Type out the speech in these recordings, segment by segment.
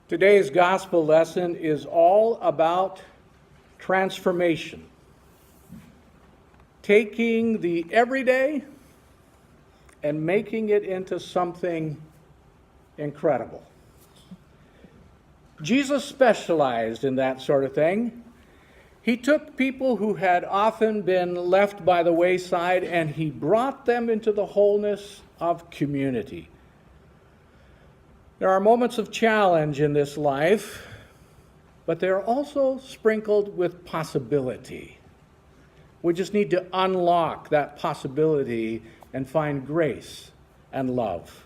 Today's gospel lesson is all about transformation. Taking the everyday and making it into something incredible. Jesus specialized in that sort of thing. He took people who had often been left by the wayside and he brought them into the wholeness of community. There are moments of challenge in this life, but they're also sprinkled with possibility. We just need to unlock that possibility and find grace and love.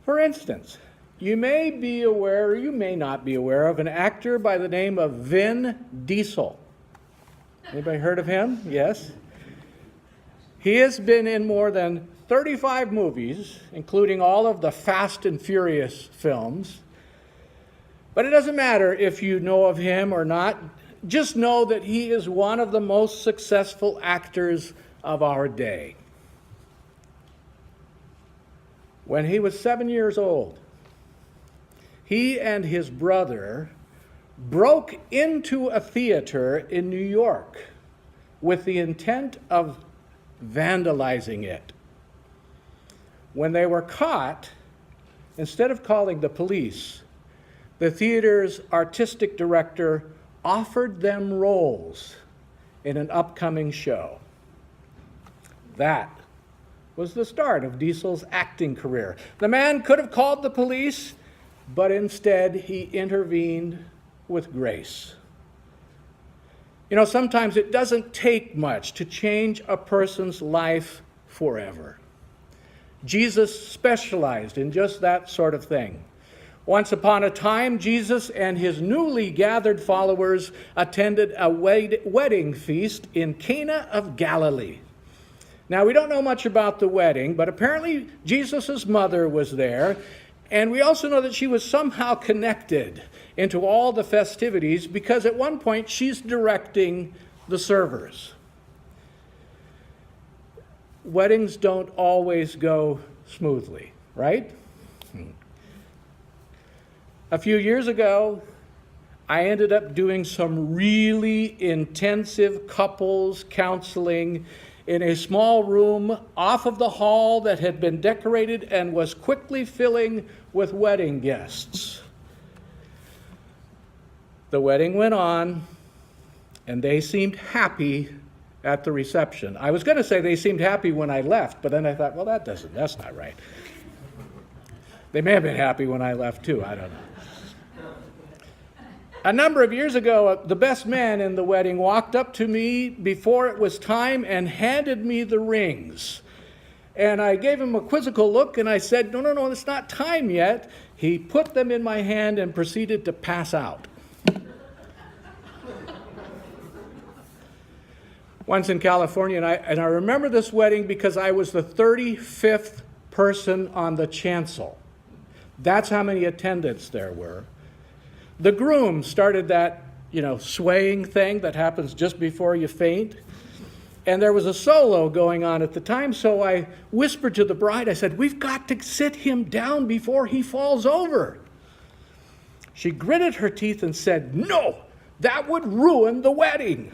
For instance, you may be aware, or you may not be aware, of an actor by the name of Vin Diesel. Anybody heard of him? Yes. He has been in more than 35 movies, including all of the Fast and Furious films. But it doesn't matter if you know of him or not. Just know that he is one of the most successful actors of our day. When he was 7 years old, he and his brother broke into a theater in New York with the intent of vandalizing it. When they were caught, instead of calling the police, the theater's artistic director offered them roles in an upcoming show. That was the start of Diesel's acting career. The man could have called the police, but instead he intervened with grace. You know, sometimes it doesn't take much to change a person's life forever. Jesus specialized in just that sort of thing. Once upon a time, Jesus and his newly gathered followers attended a wedding feast in Cana of Galilee. Now, we don't know much about the wedding, but apparently Jesus' mother was there, and we also know that she was somehow connected into all the festivities because at one point she's directing the servers. Weddings don't always go smoothly, right? A few years ago, I ended up doing some really intensive couples counseling in a small room off of the hall that had been decorated and was quickly filling with wedding guests. The wedding went on, and they seemed happy at the reception. I was going to say they seemed happy when I left, but then I thought, well, that's not right. They may have been happy when I left too, I don't know. A number of years ago, the best man in the wedding walked up to me before it was time and handed me the rings. And I gave him a quizzical look and I said, no, it's not time yet. He put them in my hand and proceeded to pass out. Once in California, and I remember this wedding because I was the 35th person on the chancel. That's how many attendants there were. The groom started that, swaying thing that happens just before you faint. And there was a solo going on at the time, so I whispered to the bride, I said, we've got to sit him down before he falls over. She gritted her teeth and said, no, that would ruin the wedding.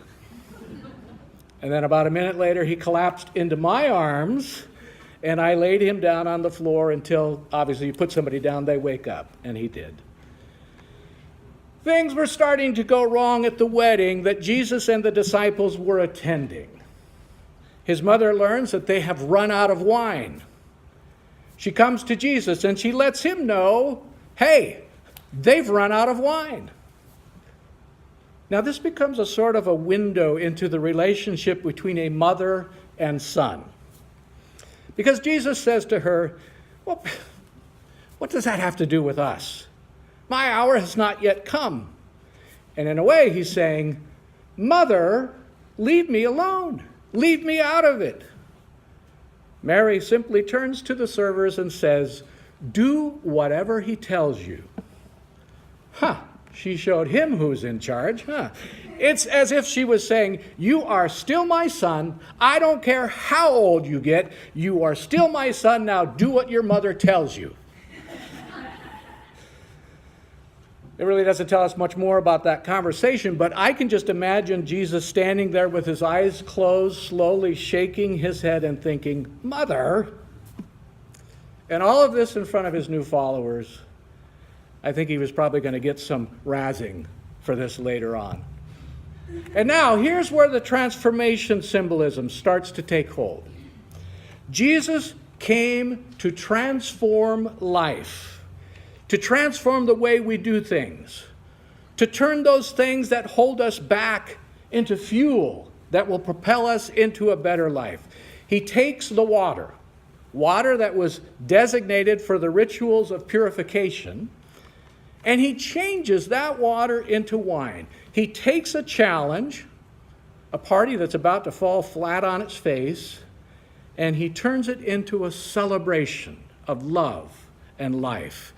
And then about a minute later, he collapsed into my arms, and I laid him down on the floor until, obviously, you put somebody down, they wake up, and he did. Things were starting to go wrong at the wedding that Jesus and the disciples were attending. His mother learns that they have run out of wine. She comes to Jesus, and she lets him know, hey, they've run out of wine. Now, this becomes a sort of a window into the relationship between a mother and son. Because Jesus says to her, well, what does that have to do with us? My hour has not yet come. And in a way, he's saying, Mother, leave me alone. Leave me out of it. Mary simply turns to the servers and says, do whatever he tells you. She showed him who's in charge. It's as if she was saying, you are still my son. I don't care how old you get. You are still my son. Now do what your mother tells you. It really doesn't tell us much more about that conversation, but I can just imagine Jesus standing there with his eyes closed, slowly shaking his head and thinking, Mother. And all of this in front of his new followers. I think he was probably going to get some razzing for this later on. And now, here's where the transformation symbolism starts to take hold. Jesus came to transform life, to transform the way we do things, to turn those things that hold us back into fuel that will propel us into a better life. He takes the water that was designated for the rituals of purification, and he changes that water into wine. He takes a challenge, a party that's about to fall flat on its face, and he turns it into a celebration of love and life.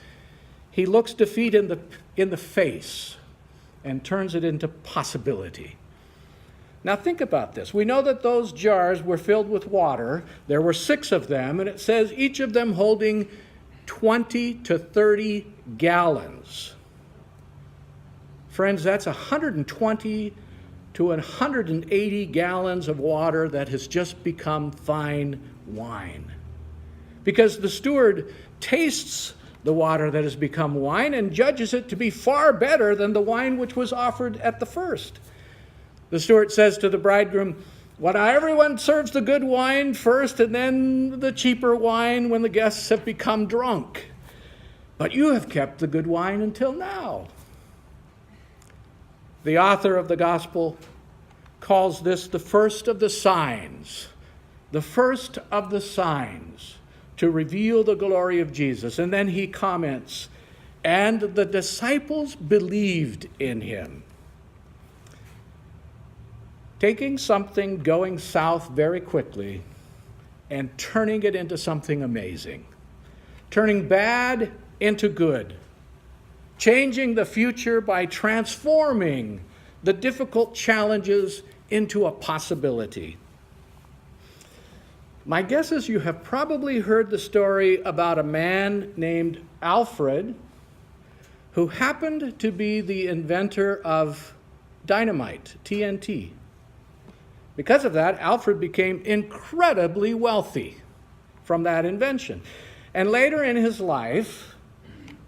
He looks defeat in the face and turns it into possibility. Now think about this. We know that those jars were filled with water. There were 6 of them, and it says each of them holding 20 to 30 gallons. Friends, that's 120 to 180 gallons of water that has just become fine wine. Because the steward tastes the water that has become wine and judges it to be far better than the wine which was offered at the first. The steward says to the bridegroom, well, now everyone serves the good wine first and then the cheaper wine when the guests have become drunk. But you have kept the good wine until now. The author of the gospel calls this the first of the signs to reveal the glory of Jesus. And then he comments, and the disciples believed in him. Taking something going south very quickly and turning it into something amazing. Turning bad into good. Changing the future by transforming the difficult challenges into a possibility. My guess is you have probably heard the story about a man named Alfred who happened to be the inventor of dynamite, TNT. Because of that, Alfred became incredibly wealthy from that invention. And later in his life,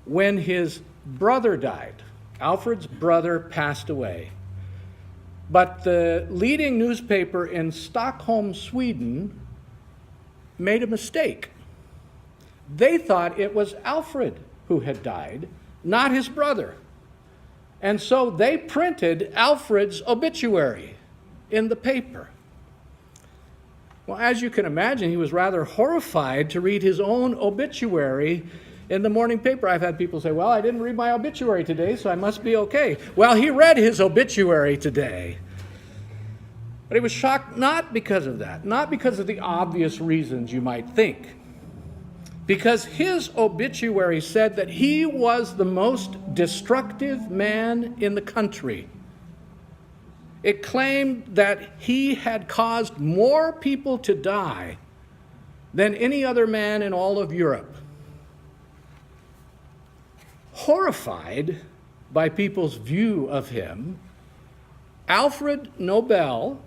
when his brother died, Alfred's brother passed away. But the leading newspaper in Stockholm, Sweden, made a mistake. They thought it was Alfred who had died, not his brother. And so they printed Alfred's obituary in the paper. Well, as you can imagine, he was rather horrified to read his own obituary in the morning paper. I've had people say, well, I didn't read my obituary today, so I must be okay. Well, he read his obituary today. But he was shocked not because of that, not because of the obvious reasons you might think. Because his obituary said that he was the most destructive man in the country. It claimed that he had caused more people to die than any other man in all of Europe. Horrified by people's view of him, Alfred Nobel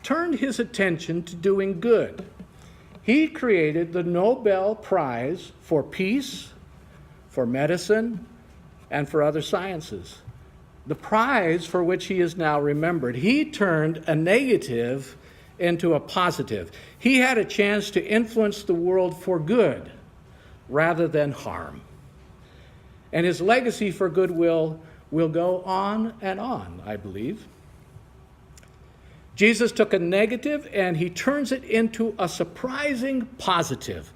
turned his attention to doing good. He created the Nobel Prize for Peace, for Medicine, and for other sciences. The prize for which he is now remembered. He turned a negative into a positive. He had a chance to influence the world for good rather than harm. And his legacy for goodwill will go on and on, I believe. Jesus took a negative and he turns it into a surprising positive.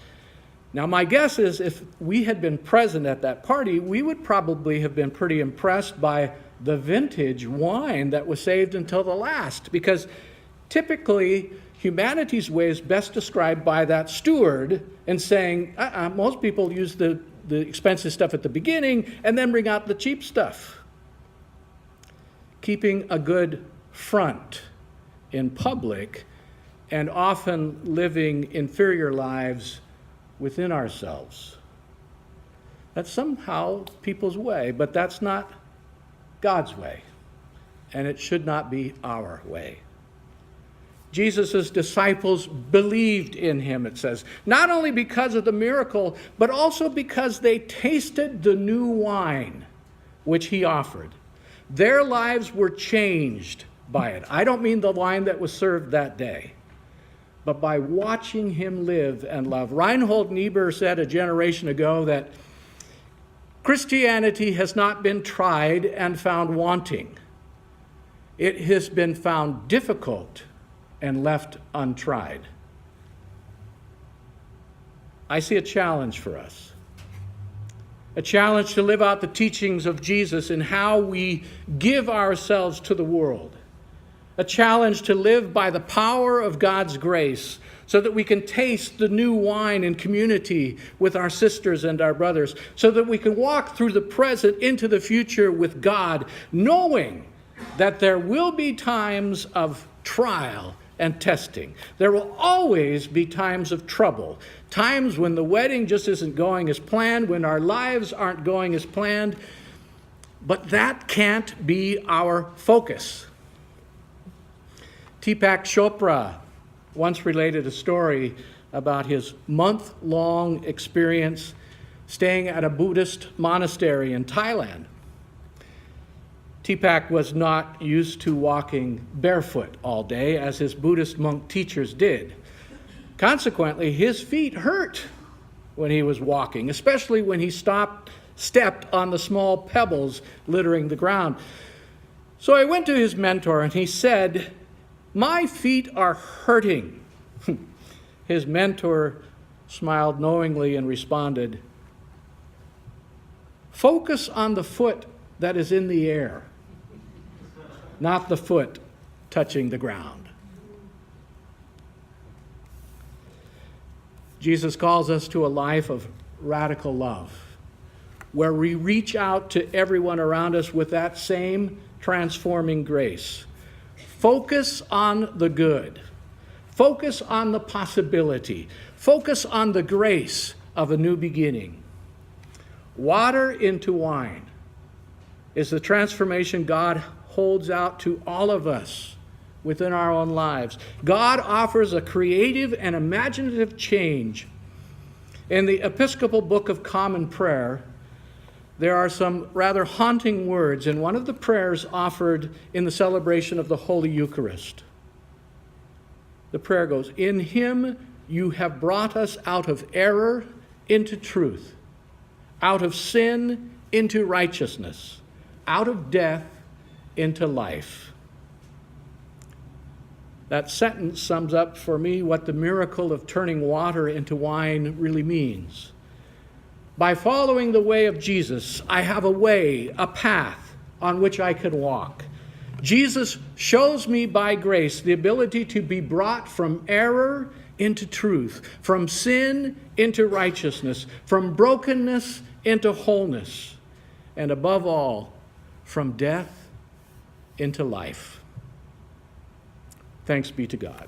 Now, my guess is if we had been present at that party, we would probably have been pretty impressed by the vintage wine that was saved until the last, because typically humanity's way is best described by that steward and saying, most people use the expensive stuff at the beginning and then bring out the cheap stuff. Keeping a good front in public and often living inferior lives within ourselves. That's somehow people's way, but that's not God's way, and it should not be our way. Jesus' disciples believed in him, it says, not only because of the miracle, but also because they tasted the new wine which he offered. Their lives were changed by it. I don't mean the wine that was served that day, but by watching him live and love. Reinhold Niebuhr said a generation ago that Christianity has not been tried and found wanting. It has been found difficult and left untried. I see a challenge for us. A challenge to live out the teachings of Jesus in how we give ourselves to the world. A challenge to live by the power of God's grace so that we can taste the new wine in community with our sisters and our brothers, so that we can walk through the present into the future with God, knowing that there will be times of trial and testing. There will always be times of trouble, times when the wedding just isn't going as planned, when our lives aren't going as planned, but that can't be our focus. Deepak Chopra once related a story about his month-long experience staying at a Buddhist monastery in Thailand. Deepak was not used to walking barefoot all day, as his Buddhist monk teachers did. Consequently, his feet hurt when he was walking, especially when he stepped on the small pebbles littering the ground. So I went to his mentor and he said, "My feet are hurting." His mentor smiled knowingly and responded, "Focus on the foot that is in the air, not the foot touching the ground." Jesus calls us to a life of radical love, where we reach out to everyone around us with that same transforming grace. Focus on the good. Focus on the possibility. Focus on the grace of a new beginning. Water into wine is the transformation God holds out to all of us within our own lives. God offers a creative and imaginative change. In the Episcopal Book of Common Prayer, there are some rather haunting words in one of the prayers offered in the celebration of the Holy Eucharist. The prayer goes, "In him you have brought us out of error into truth, out of sin into righteousness, out of death into life." That sentence sums up for me what the miracle of turning water into wine really means. By following the way of Jesus, I have a way, a path on which I can walk. Jesus shows me by grace the ability to be brought from error into truth, from sin into righteousness, from brokenness into wholeness, and above all, from death into life. Thanks be to God.